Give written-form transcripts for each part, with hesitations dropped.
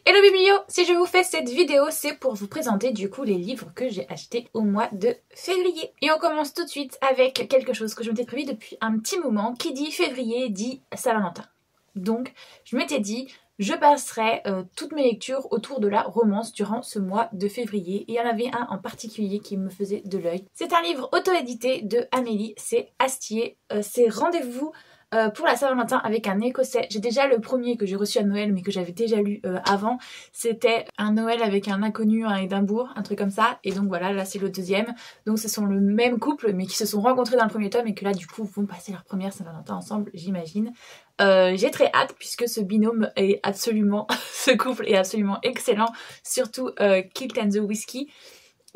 Hello Biblio. Si je vous fais cette vidéo, c'est pour vous présenter du coup les livres que j'ai achetés au mois de février. Et on commence tout de suite avec quelque chose que je m'étais prévu depuis un petit moment. Qui dit février dit Saint-Valentin. Donc je m'étais dit, je passerai toutes mes lectures autour de la romance durant ce mois de février. Et il y en avait un en particulier qui me faisait de l'œil. C'est un livre auto-édité de Amélie, c'est Astier. C'est Rendez-vous pour la Saint-Valentin avec un écossais. J'ai déjà le premier que j'ai reçu à Noël mais que j'avais déjà lu avant. C'était un Noël avec un inconnu à Édimbourg, un truc comme ça. Et donc voilà, là c'est le deuxième. Donc ce sont le même couple mais qui se sont rencontrés dans le premier tome et que là du coup vont passer leur première Saint-Valentin ensemble, j'imagine. J'ai très hâte puisque ce binôme est absolument, ce couple est absolument excellent. Surtout Kilt and the Whiskey.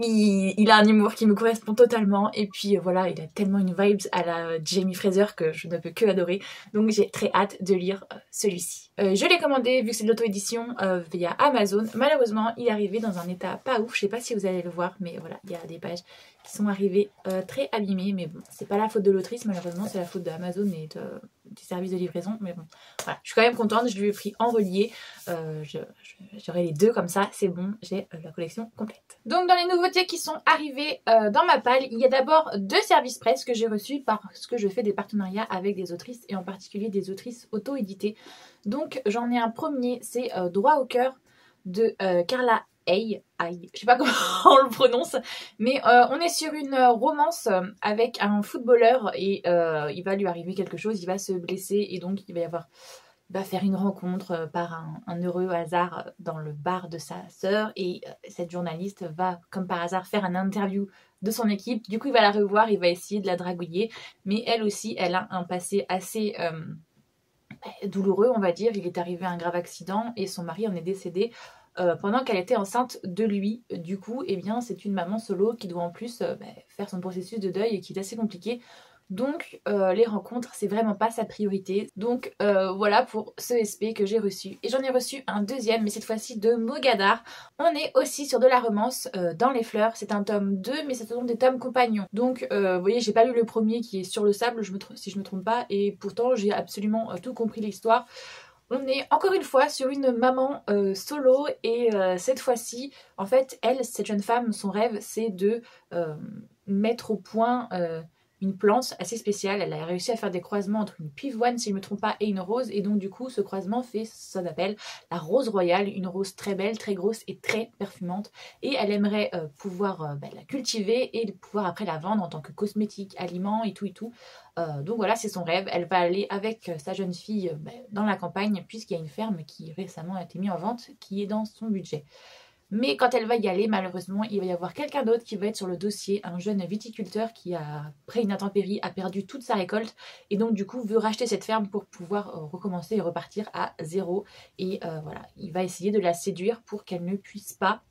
Il a un humour qui me correspond totalement et puis voilà, il a tellement une vibes à la Jamie Fraser que je ne peux que adorer. Donc j'ai très hâte de lire celui-ci. Je l'ai commandé, vu que c'est de l'auto-édition, via Amazon. Malheureusement, il est arrivé dans un état pas ouf. Je sais pas si vous allez le voir, mais voilà, il y a des pages qui sont arrivées très abîmées. Mais bon, c'est pas la faute de l'autrice, malheureusement, c'est la faute d'Amazon et des services de livraison. Mais bon, voilà, je suis quand même contente. Je lui ai pris en relié. J'aurai les deux comme ça, c'est bon, j'ai la collection complète. Donc dans les nouveautés qui sont arrivées dans ma palle, il y a d'abord 2 services presse que j'ai reçus parce que je fais des partenariats avec des autrices et en particulier des autrices auto-éditées. Donc j'en ai un premier, c'est Droit au cœur de Carla Hay. Je sais pas comment on le prononce, mais on est sur une romance avec un footballeur et il va lui arriver quelque chose, il va se blesser et donc il va faire une rencontre par un heureux hasard dans le bar de sa sœur et cette journaliste va comme par hasard faire un interview de son équipe. Du coup il va la revoir, il va essayer de la dragouiller, mais elle aussi elle a un passé assez douloureux on va dire. Il est arrivé un grave accident et son mari en est décédé pendant qu'elle était enceinte de lui. Du coup eh bien c'est une maman solo qui doit en plus faire son processus de deuil et qui est assez compliqué. Donc les rencontres c'est vraiment pas sa priorité. Donc voilà pour ce SP que j'ai reçu. Et j'en ai reçu un deuxième mais cette fois-ci de Mogadar. On est aussi sur de la romance dans les fleurs. C'est un tome 2 mais ce sont des tomes compagnons. Donc vous voyez j'ai pas lu le premier qui est sur le sable si je me trompe pas. Et pourtant j'ai absolument tout compris l'histoire. On est encore une fois sur une maman solo et cette fois-ci en fait elle, cette jeune femme, son rêve c'est de mettre au point une plante assez spéciale. Elle a réussi à faire des croisements entre une pivoine si je ne me trompe pas et une rose et donc du coup ce croisement fait ça s'appelle la rose royale, une rose très belle, très grosse et très perfumante et elle aimerait pouvoir la cultiver et pouvoir après la vendre en tant que cosmétique, aliment et tout et tout. Donc voilà c'est son rêve. Elle va aller avec sa jeune fille dans la campagne puisqu'il y a une ferme qui récemment a été mise en vente qui est dans son budget. Mais quand elle va y aller, malheureusement, il va y avoir quelqu'un d'autre qui va être sur le dossier, un jeune viticulteur qui, après une intempérie, a perdu toute sa récolte et donc du coup veut racheter cette ferme pour pouvoir recommencer et repartir à zéro. Et voilà, il va essayer de la séduire pour qu'elle ne puisse pas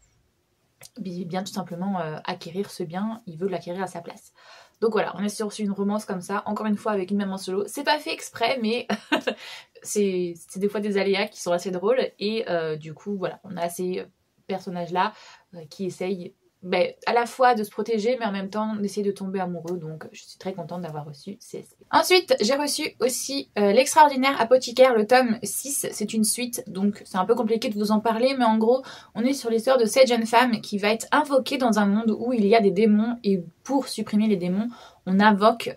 bien tout simplement acquérir ce bien, il veut l'acquérir à sa place. Donc voilà, on est sur une romance comme ça, encore une fois avec une maman solo. C'est pas fait exprès, mais c'est des fois des aléas qui sont assez drôles et du coup voilà, on a ces personnages là qui essayent à la fois de se protéger mais en même temps d'essayer de tomber amoureux. Donc je suis très contente d'avoir reçu CSP. Ensuite j'ai reçu aussi l'extraordinaire apothicaire, le tome 6, c'est une suite donc c'est un peu compliqué de vous en parler mais en gros on est sur l'histoire de cette jeune femme qui va être invoquée dans un monde où il y a des démons et pour supprimer les démons on invoque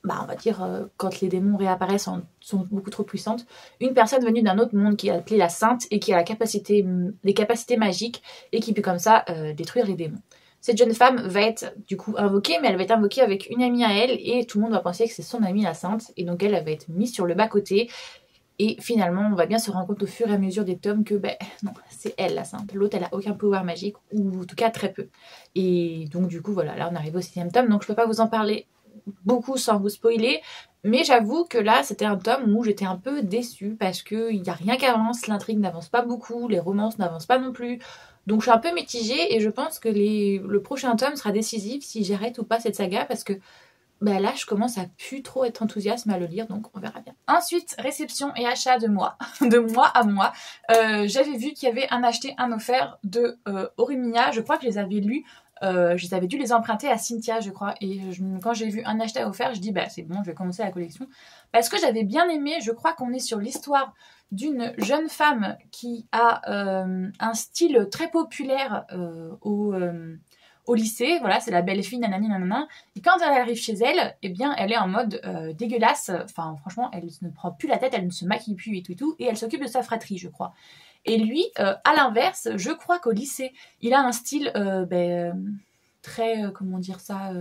on va dire, quand les démons réapparaissent, sont beaucoup trop puissantes, une personne venue d'un autre monde qui est appelée la Sainte et qui a les capacités magiques et qui peut comme ça détruire les démons. Cette jeune femme va être du coup invoquée, mais elle va être invoquée avec une amie à elle et tout le monde va penser que c'est son amie la Sainte et donc elle va être mise sur le bas-côté. Et finalement, on va bien se rendre compte au fur et à mesure des tomes que non, c'est elle la Sainte. L'autre, elle a aucun pouvoir magique, ou en tout cas très peu. Et donc du coup, voilà, là on arrive au 6e tome, donc je peux pas vous en parler beaucoup sans vous spoiler, mais j'avoue que là c'était un tome où j'étais un peu déçue parce qu'il n'y a rien qui avance, l'intrigue n'avance pas beaucoup, les romances n'avancent pas non plus, donc je suis un peu mitigée et je pense que le prochain tome sera décisif si j'arrête ou pas cette saga parce que là je commence à plus trop être enthousiaste à le lire, donc on verra bien. Ensuite, réception et achat de mois, de mois à mois. J'avais vu qu'il y avait un acheté, un offert de Orimiya, je crois que je les avais lus je avais dû les emprunter à Cynthia, je crois. Et quand j'ai vu un acheteur offert, je dis bah c'est bon, je vais commencer la collection. Parce que j'avais bien aimé, je crois qu'on est sur l'histoire d'une jeune femme qui a un style très populaire au lycée, voilà, c'est la belle fille, nanani nanana. Et quand elle arrive chez elle, eh bien, elle est en mode dégueulasse. Enfin, franchement, elle ne prend plus la tête, elle ne se maquille plus et tout, et elle s'occupe de sa fratrie, je crois. Et lui, à l'inverse, je crois qu'au lycée, il a un style très, comment dire ça,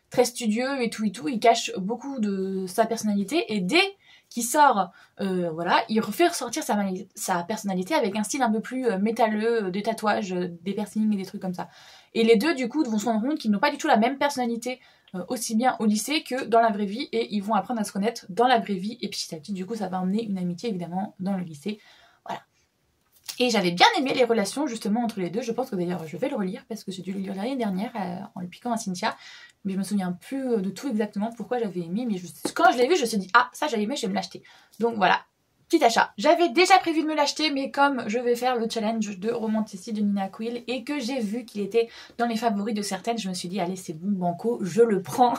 très studieux et tout. Il cache beaucoup de sa personnalité, et dès qu'il sort, voilà, il refait ressortir sa personnalité avec un style un peu plus métalleux, des tatouages, des piercings et des trucs comme ça. Et les deux, du coup, vont se rendre compte qu'ils n'ont pas du tout la même personnalité, aussi bien au lycée que dans la vraie vie, et ils vont apprendre à se connaître dans la vraie vie, et petit à petit, du coup, ça va emmener une amitié, évidemment, dans le lycée. Voilà. Et j'avais bien aimé les relations, justement, entre les deux. Je pense que d'ailleurs, je vais le relire, parce que j'ai dû le lire l'année dernière, en le piquant à Cynthia. Mais je me souviens plus de tout exactement pourquoi j'avais aimé. Mais quand je l'ai vu, je me suis dit, ah, ça j'ai aimé, je vais me l'acheter. Donc voilà. Petit achat. J'avais déjà prévu de me l'acheter, mais comme je vais faire le challenge de Romantici de Nina Quill et que j'ai vu qu'il était dans les favoris de certaines, je me suis dit, allez, c'est bon, banco, je le prends.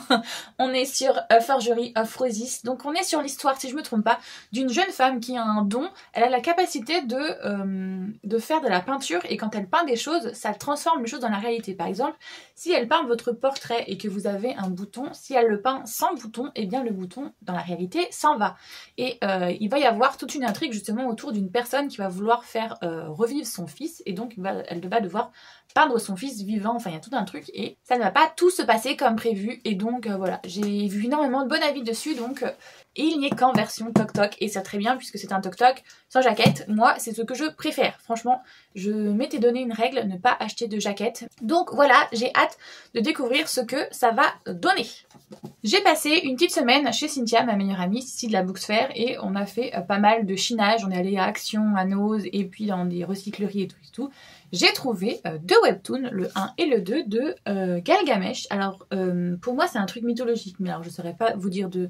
On est sur Forgery of Roses. Donc on est sur l'histoire, si je me trompe pas, d'une jeune femme qui a un don. Elle a la capacité de faire de la peinture, et quand elle peint des choses, ça transforme les choses dans la réalité. Par exemple, si elle peint votre portrait et que vous avez un bouton, si elle le peint sans bouton, eh bien le bouton, dans la réalité, s'en va. Et il va y avoir toute une intrigue justement autour d'une personne qui va vouloir faire revivre son fils, et donc elle va devoir peindre son fils vivant. Enfin, il y a tout un truc, et ça ne va pas tout se passer comme prévu. Et donc voilà, j'ai vu énormément de bon avis dessus, donc et il n'y est qu'en version toc-toc, et c'est très bien puisque c'est un toc-toc sans jaquette. Moi, c'est ce que je préfère. Franchement, je m'étais donné une règle, ne pas acheter de jaquette. Donc voilà, j'ai hâte de découvrir ce que ça va donner. J'ai passé une petite semaine chez Cynthia, ma meilleure amie, ici de la Booksfair, et on a fait pas mal de chinage. On est allé à Action, à Nose, et puis dans des recycleries et tout. J'ai trouvé deux webtoons, le 1 et le 2 de Gilgamesh. Alors, pour moi, c'est un truc mythologique, mais alors je ne saurais pas vous dire de...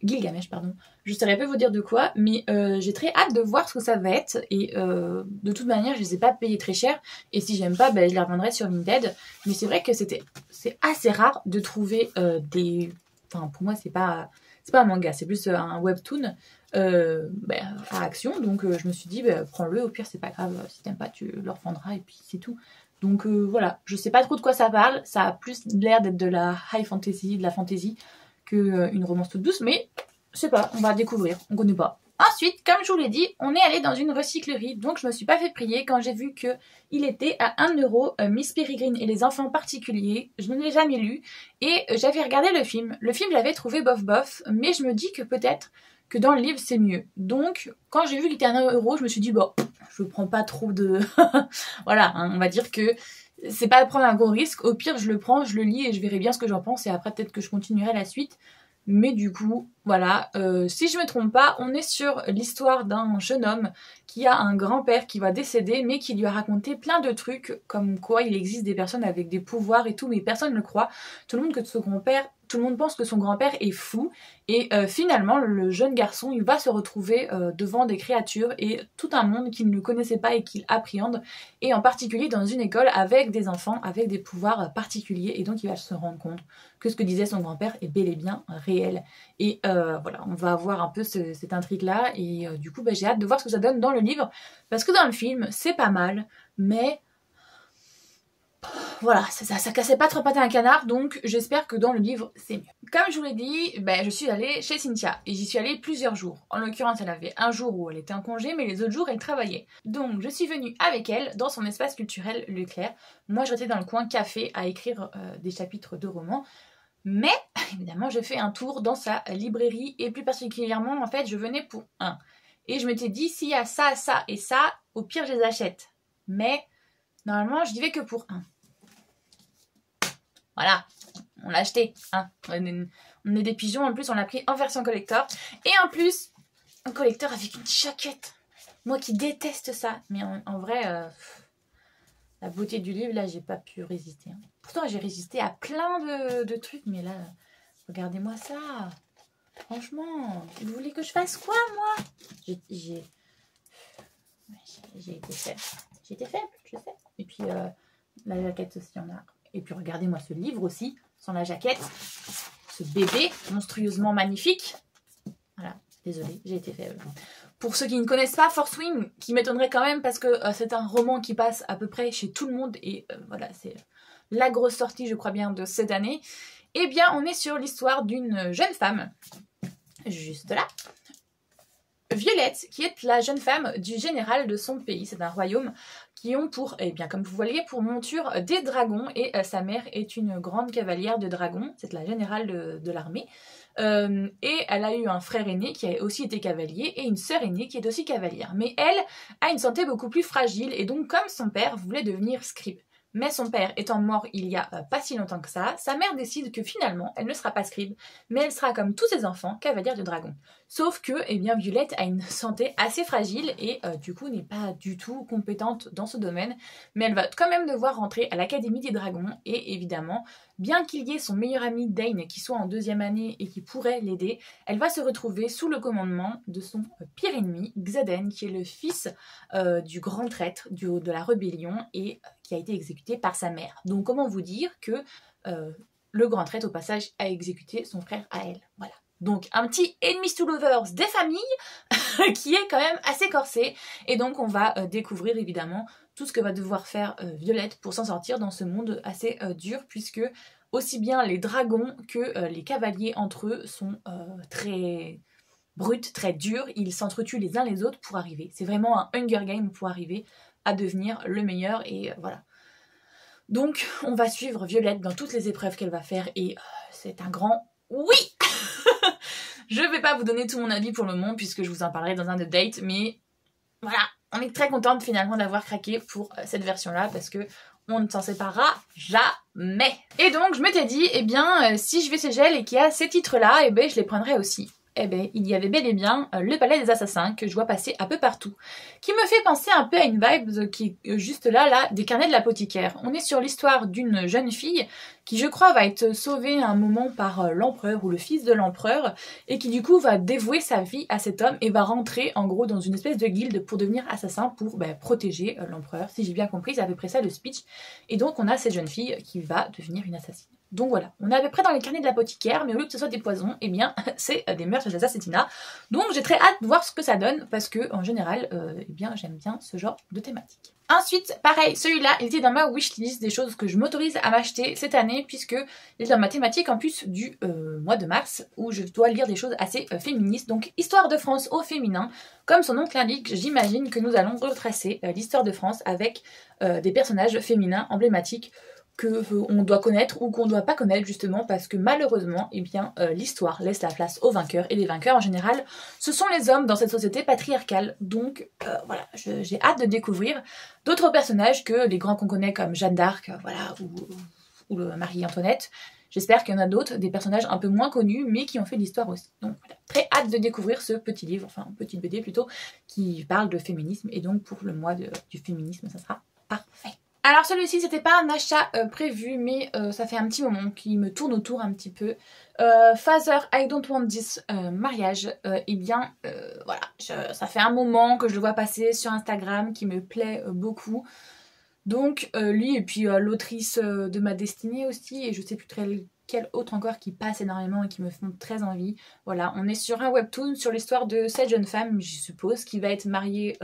Gilgamesh, pardon. Je ne saurais pas vous dire de quoi, mais j'ai très hâte de voir ce que ça va être. Et de toute manière, je les ai pas payés très cher. Et si j'aime pas, ben, je les revendrai sur Vinted. Mais c'est vrai que c'est assez rare de trouver des... Enfin, pour moi, c'est pas un manga, c'est plus un webtoon à Action. Donc je me suis dit, prends-le, au pire, c'est pas grave. Si t'aimes pas, tu le revendras et puis c'est tout. Donc voilà, je sais pas trop de quoi ça parle. Ça a plus l'air d'être de la high fantasy, de la fantasy, qu'une romance toute douce, mais je sais pas, on va découvrir, on connaît pas. Ensuite, comme je vous l'ai dit, on est allé dans une recyclerie, donc je me suis pas fait prier quand j'ai vu qu'il était à 1 euro, Miss Peregrine et les enfants particuliers. Je ne l'ai jamais lu, et j'avais regardé le film. Le film, j'avais trouvé bof bof, mais je me dis que peut-être que dans le livre, c'est mieux. Donc, quand j'ai vu qu'il était à 1 euro, je me suis dit, bon, je prends pas trop de... voilà, hein, on va dire que c'est pas prendre un gros risque. Au pire, je le prends, je le lis et je verrai bien ce que j'en pense. Et après, peut-être que je continuerai la suite. Mais du coup, voilà. Si je me trompe pas, on est sur l'histoire d'un jeune homme qui a un grand-père qui va décéder, mais qui lui a raconté plein de trucs, comme quoi il existe des personnes avec des pouvoirs et tout, mais personne ne le croit. Tout le monde pense que son grand-père est fou, et finalement le jeune garçon, il va se retrouver devant des créatures et tout un monde qu'il ne connaissait pas et qu'il appréhende, et en particulier dans une école avec des enfants avec des pouvoirs particuliers, et donc il va se rendre compte que ce que disait son grand-père est bel et bien réel. Et voilà, on va avoir un peu cette intrigue-là, et du coup j'ai hâte de voir ce que ça donne dans le livre, parce que dans le film c'est pas mal, mais voilà, ça cassait pas trop pattes à un canard, donc j'espère que dans le livre c'est mieux. Comme je vous l'ai dit, je suis allée chez Cynthia, et j'y suis allée plusieurs jours. En l'occurrence, elle avait un jour où elle était en congé, mais les autres jours elle travaillait. Donc je suis venue avec elle dans son espace culturel Leclerc. Moi je restais dans le coin café à écrire des chapitres de romans. Mais évidemment j'ai fait un tour dans sa librairie, et plus particulièrement en fait je venais pour un. Et je m'étais dit, s'il y a ça, ça et ça, au pire je les achète. Mais normalement je n'y vais que pour un. Voilà, on l'a acheté, hein. On est des pigeons, en plus on l'a pris en version collector. Et en plus, un collector avec une jaquette. Moi qui déteste ça. Mais en vrai, la beauté du livre, là, j'ai pas pu résister. Hein. Pourtant, j'ai résisté à plein de trucs. Mais là, regardez-moi ça. Franchement, vous voulez que je fasse quoi, moi? J'ai été faible. J'ai été faible, je sais. Et puis, la jaquette aussi, on a Et puis regardez-moi ce livre aussi, sans la jaquette. Ce bébé monstrueusement magnifique. Voilà, désolée, j'ai été faible. Pour ceux qui ne connaissent pas Fourth Wing, qui m'étonnerait quand même parce que c'est un roman qui passe à peu près chez tout le monde. Et voilà, c'est la grosse sortie, je crois bien, de cette année. Eh bien, on est sur l'histoire d'une jeune femme, juste là, Violette, qui est la jeune femme du général de son pays. C'est un royaume qui ont pour, eh bien, comme vous voyez, pour monture des dragons. Et sa mère est une grande cavalière de dragons. C'est la générale de l'armée. Et elle a eu un frère aîné qui a aussi été cavalier et une sœur aînée qui est aussi cavalière. Mais elle a une santé beaucoup plus fragile et donc comme son père voulait devenir scribe. Mais son père étant mort il y a pas si longtemps que ça, sa mère décide que finalement, elle ne sera pas scribe, mais elle sera comme tous ses enfants, cavalière de dragon. Sauf que, eh bien, Violette a une santé assez fragile et du coup n'est pas du tout compétente dans ce domaine, mais elle va quand même devoir rentrer à l'Académie des Dragons et évidemment, bien qu'il y ait son meilleur ami Dane qui soit en 2e année et qui pourrait l'aider, elle va se retrouver sous le commandement de son pire ennemi, Xaden, qui est le fils du grand traître de la rébellion et qui a été exécuté par sa mère. Donc comment vous dire que le grand traître au passage a exécuté son frère à elle. Voilà. Donc un petit enemies to lovers des familles qui est quand même assez corsé. Et donc on va découvrir évidemment tout ce que va devoir faire Violette pour s'en sortir dans ce monde assez dur, puisque aussi bien les dragons que les cavaliers entre eux sont très bruts, très durs. Ils s'entretuent les uns les autres pour arriver. C'est vraiment un Hunger Game pour arriver à devenir le meilleur et voilà. Donc on va suivre Violette dans toutes les épreuves qu'elle va faire et c'est un grand oui. Je vais pas vous donner tout mon avis pour le moment puisque je vous en parlerai dans un update, mais voilà, on est très contente finalement d'avoir craqué pour cette version-là parce que on ne s'en séparera jamais. Et donc je m'étais dit, eh bien, si je vais chez Gel et qu'il y a ces titres-là, eh ben je les prendrai aussi. Eh bien, il y avait bel et bien le Palais des Assassins que je vois passer un peu partout, qui me fait penser un peu à une vibe qui est juste là, des Carnets de l'apothicaire. On est sur l'histoire d'une jeune fille qui, je crois, va être sauvée à un moment par l'empereur ou le fils de l'empereur, et qui du coup va dévouer sa vie à cet homme et va rentrer en gros dans une espèce de guilde pour devenir assassin pour protéger l'empereur. Si j'ai bien compris, c'est à peu près ça le speech. Et donc on a cette jeune fille qui va devenir une assassine. Donc voilà, on est à peu près dans les Carnets de l'apothicaire, mais au lieu que ce soit des poisons, eh bien c'est des meurtres et des assassinats. Donc j'ai très hâte de voir ce que ça donne, parce que en général, eh bien j'aime bien ce genre de thématique. Ensuite, pareil, celui-là, il était dans ma wishlist, des choses que je m'autorise à m'acheter cette année, puisque il est dans ma thématique en plus du mois de mars, où je dois lire des choses assez féministes. Donc Histoire de France au féminin, comme son nom l'indique, j'imagine que nous allons retracer l'histoire de France avec des personnages féminins emblématiques qu'on doit connaître ou qu'on ne doit pas connaître justement parce que malheureusement eh bien l'histoire laisse la place aux vainqueurs et les vainqueurs en général ce sont les hommes dans cette société patriarcale. Donc voilà, j'ai hâte de découvrir d'autres personnages que les grands qu'on connaît comme Jeanne d'Arc, voilà, ou Marie-Antoinette. J'espère qu'il y en a d'autres, des personnages un peu moins connus mais qui ont fait l'histoire aussi. Donc voilà, très hâte de découvrir ce petit livre, enfin petite BD plutôt, qui parle de féminisme et donc pour le mois du féminisme ça sera parfait. Alors celui-ci c'était pas un achat prévu mais ça fait un petit moment qu'il me tourne autour un petit peu. Father I don't want this mariage, eh bien voilà, ça fait un moment que je le vois passer sur Instagram qui me plaît beaucoup. Donc lui et puis l'autrice de Ma Destinée aussi et je sais plus quel autre encore qui passe énormément et qui me font très envie. Voilà, on est sur un webtoon sur l'histoire de cette jeune femme, je suppose, qui va être mariée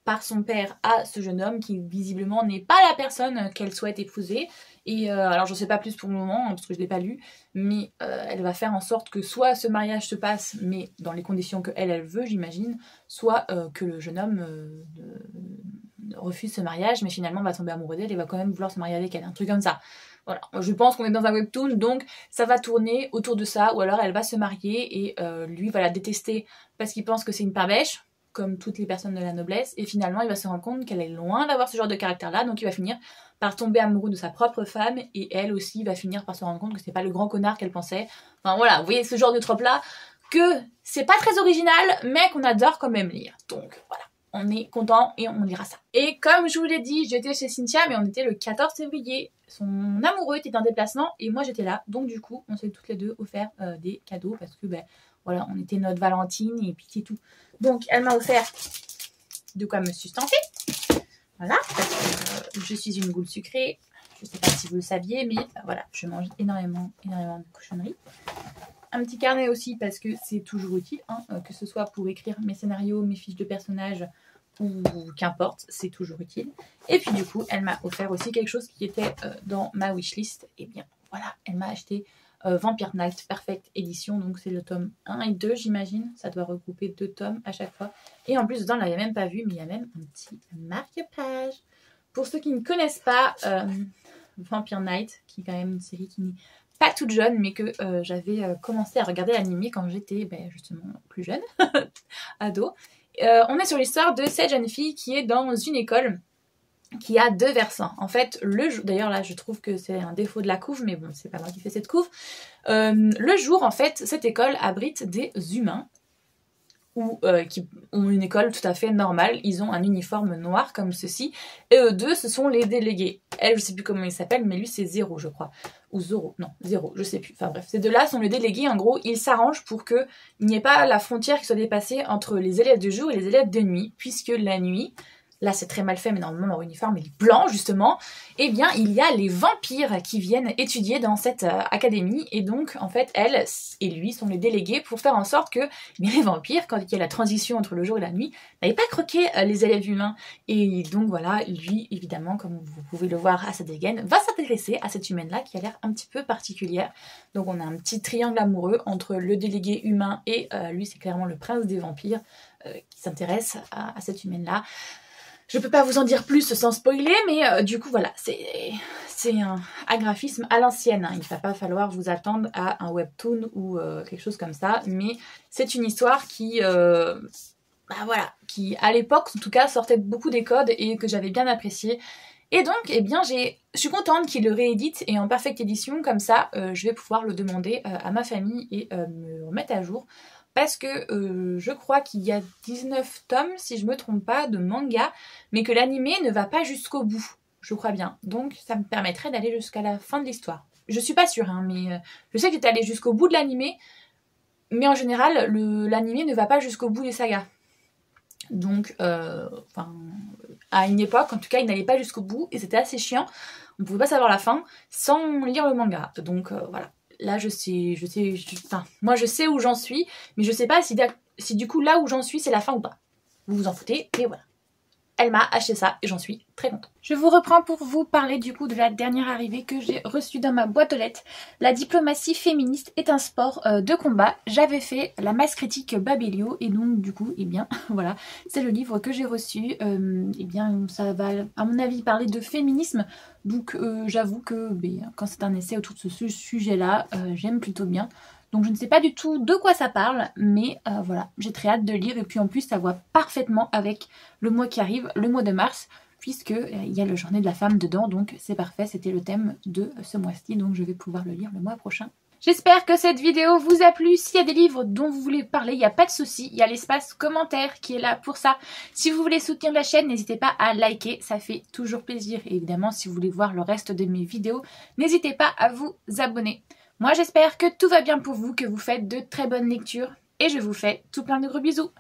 par son père à ce jeune homme qui visiblement n'est pas la personne qu'elle souhaite épouser. Et alors j'en sais pas plus pour le moment parce que je l'ai pas lu, mais elle va faire en sorte que soit ce mariage se passe mais dans les conditions que elle veut j'imagine, soit que le jeune homme refuse ce mariage mais finalement va tomber amoureux d'elle et va quand même vouloir se marier avec elle, un truc comme ça. Voilà, je pense qu'on est dans un webtoon donc ça va tourner autour de ça ou alors elle va se marier et lui va la détester parce qu'il pense que c'est une parbèche comme toutes les personnes de la noblesse, et finalement il va se rendre compte qu'elle est loin d'avoir ce genre de caractère-là, donc il va finir par tomber amoureux de sa propre femme, et elle aussi va finir par se rendre compte que c'est pas le grand connard qu'elle pensait. Enfin voilà, vous voyez ce genre de trope-là, que c'est pas très original, mais qu'on adore quand même lire. Donc voilà, on est content et on lira ça. Et comme je vous l'ai dit, j'étais chez Cynthia, mais on était le 14 février. Son amoureux était en déplacement, et moi j'étais là, donc du coup on s'est toutes les deux offert des cadeaux, parce que voilà, on était notre Valentine, et puis c'est tout. Donc, elle m'a offert de quoi me sustenter. Voilà, parce que je suis une goule sucrée. Je sais pas si vous le saviez, mais voilà, je mange énormément de cochonneries. Un petit carnet aussi parce que c'est toujours utile, hein, que ce soit pour écrire mes scénarios, mes fiches de personnages ou qu'importe, c'est toujours utile. Et puis du coup, elle m'a offert aussi quelque chose qui était dans ma wishlist. Et bien voilà, elle m'a acheté Vampire Knight Perfect Edition, donc c'est le tome 1 et 2 j'imagine, ça doit regrouper 2 tomes à chaque fois. Et en plus dedans, on l'avait même pas vu, mais il y a même un petit marque-page. Pour ceux qui ne connaissent pas Vampire Knight, qui est quand même une série qui n'est pas toute jeune, mais que j'avais commencé à regarder l'anime quand j'étais justement plus jeune, ado. On est sur l'histoire de cette jeune fille qui est dans une école qui a 2 versants. En fait, d'ailleurs là je trouve que c'est un défaut de la couve, mais bon, c'est pas moi qui fais cette couve. Le jour, en fait, cette école abrite des humains ou qui ont une école tout à fait normale. Ils ont un uniforme noir comme ceci. Et eux deux, ce sont les délégués. Elle, je sais plus comment il s'appelle, mais lui c'est Zéro, je crois. Ou Zoro, non, Zéro, je sais plus. Enfin bref, ces deux-là sont les délégués. En gros, ils s'arrangent pour qu'il n'y ait pas la frontière qui soit dépassée entre les élèves de jour et les élèves de nuit, puisque la nuit, là c'est très mal fait, mais normalement leur uniforme il est blanc justement, eh bien il y a les vampires qui viennent étudier dans cette académie, et donc en fait elle et lui sont les délégués pour faire en sorte que les vampires, quand il y a la transition entre le jour et la nuit, n'aillent pas croquer les élèves humains. Et donc voilà, lui évidemment, comme vous pouvez le voir à sa dégaine, va s'intéresser à cette humaine là qui a l'air un petit peu particulière. Donc on a un petit triangle amoureux entre le délégué humain et lui, c'est clairement le prince des vampires qui s'intéresse à cette humaine là. Je peux pas vous en dire plus sans spoiler, mais du coup voilà, c'est un graphisme à l'ancienne, hein. Il va pas falloir vous attendre à un webtoon ou quelque chose comme ça, mais c'est une histoire qui, voilà, qui à l'époque en tout cas sortait beaucoup des codes et que j'avais bien apprécié. Et donc, eh bien, je suis contente qu'il le réédite et en parfaite édition, comme ça, je vais pouvoir le demander à ma famille et me remettre à jour. Parce que je crois qu'il y a 19 tomes, si je me trompe pas, de manga, mais que l'animé ne va pas jusqu'au bout, je crois bien. Donc ça me permettrait d'aller jusqu'à la fin de l'histoire. Je suis pas sûre, hein, mais je sais que j'étais allée jusqu'au bout de l'animé, mais en général, l'animé ne va pas jusqu'au bout des sagas. Donc, à une époque, en tout cas, il n'allait pas jusqu'au bout, et c'était assez chiant. On ne pouvait pas savoir la fin sans lire le manga. Donc voilà. Là, moi je sais où j'en suis, mais je sais pas si du coup là où j'en suis c'est la fin ou pas. Vous vous en foutez, mais voilà. Elle m'a acheté ça et j'en suis très contente. Je vous reprends pour vous parler du coup de la dernière arrivée que j'ai reçue dans ma boîte aux lettres. La diplomatie féministe est un sport de combat. J'avais fait la masse critique Babelio et donc du coup, eh bien voilà, c'est le livre que j'ai reçu. Eh bien ça va à mon avis parler de féminisme. Donc j'avoue que quand c'est un essai autour de ce sujet-là, j'aime plutôt bien. Donc je ne sais pas du tout de quoi ça parle, mais voilà, j'ai très hâte de lire. Et puis en plus, ça va parfaitement avec le mois qui arrive, le mois de mars, puisqu'il y a le journée de la femme dedans. Donc c'est parfait, c'était le thème de ce mois-ci, donc je vais pouvoir le lire le mois prochain. J'espère que cette vidéo vous a plu. S'il y a des livres dont vous voulez parler, il n'y a pas de souci. Il y a l'espace commentaire qui est là pour ça. Si vous voulez soutenir la chaîne, n'hésitez pas à liker, ça fait toujours plaisir. Et évidemment, si vous voulez voir le reste de mes vidéos, n'hésitez pas à vous abonner. Moi, j'espère que tout va bien pour vous, que vous faites de très bonnes lectures. Et je vous fais tout plein de gros bisous.